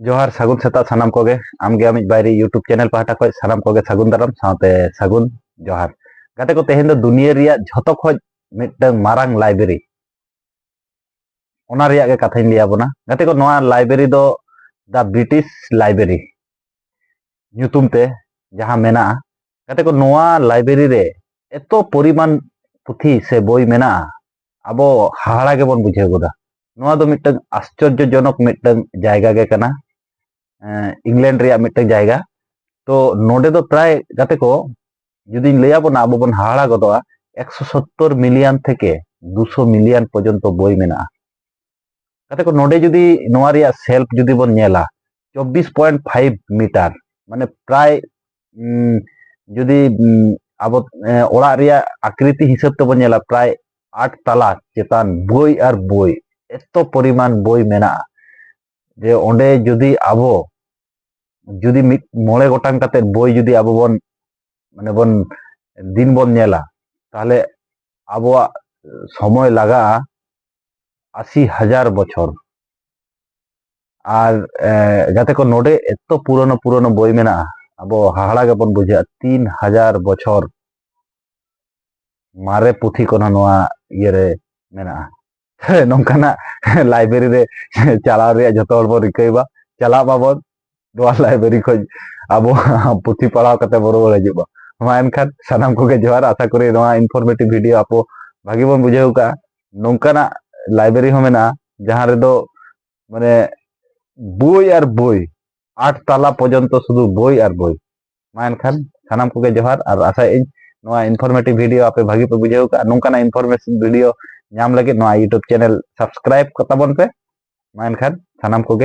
जोहार सागुन सेता सानाम कोगे आमगे आमिज बायरी यूट्यूब चैनल पाहटा खoj सानाम कोगे सागुन दाराम साथे सागुन जोहार गाते को तेहेन दो दुनिया रिया झतो खoj मिटंग मारांग लाइब्रेरी ओना रिया गे कथाइन लिया बोना गाते को नोआ लाइब्रेरी दो द ब्रिटिश लाइब्रेरी ᱧᱩᱛᱩᱢ ᱛᱮ ᱡᱟᱦᱟᱸ ᱢᱮᱱᱟᱜᱼᱟ गाते को नोआ लाइब्रेरी रे एतो परिमाण पुथी से बोई मेना आबो हाहाड़ा गेबोन बुझे गोदा नोआ दो मिटंग आश्चर्यजनक मिटंग जायगा गे कना इंग्लैंड रिया मिटंग जायगा तो नोडे दो प्राय गाते को जुदी लैया बोना आबो बोन हाहाड़ा गोदोआ 170 मिलियन थेके 200 मिलियन पर्यंत बोई मेना गाते को नोडे जुदी नोआ रिया सेल्फ जुदी बोन नेला 24.5 मीटर माने प्राय जुदी आबो ओड़ा रिया आकृति हिसाब ते बोन नेला प्राय 8 तला चेतान बोई और बोई एतो परिमाण बोई मेना जे ओंडे जुदी आबो जुदी मिट मोड़े गोटांग काते बोई जुदी आबो बोन माने बोन दिन बोन नेला ताहले आबोआ समय लगा 80,000 बछर और गाते को नोडे एतो पुरानो पुरानो बोई मेना आबो हाहाड़ा गे बोन बुझा 3,000 बछर मारे पुथी को नोआ इयरे मेना नौकाना लाइब्रेरी रे चलाव रे जतो हर बो रिकैबा चला बाबो नोआ लाइब्रेरी खoj आबो पुथी पढ़ाव कते बरो हजूबा मा एनखान सानाम कोगे जोहार आशा करी नोआ इनफॉर्मेटिव वीडियो आपो भागी बोन बुझेउ का नौकाना लाइब्रेरी हो मेना जहां रे दो माने बोई और बोई 8 तला पर्यंत शुधु बोई और बोई मा एनखान सानाम कोगे जोहार और आशा नोआ इनफॉर्मेटिव वीडियो आपे भागी पे बुझेउ का नौकाना इनफॉर्मेशन वीडियो नाम लगे नोआ यूट्यूब चैनल सब्सक्राइब कताबन पे मा एनखान सानाम कोगे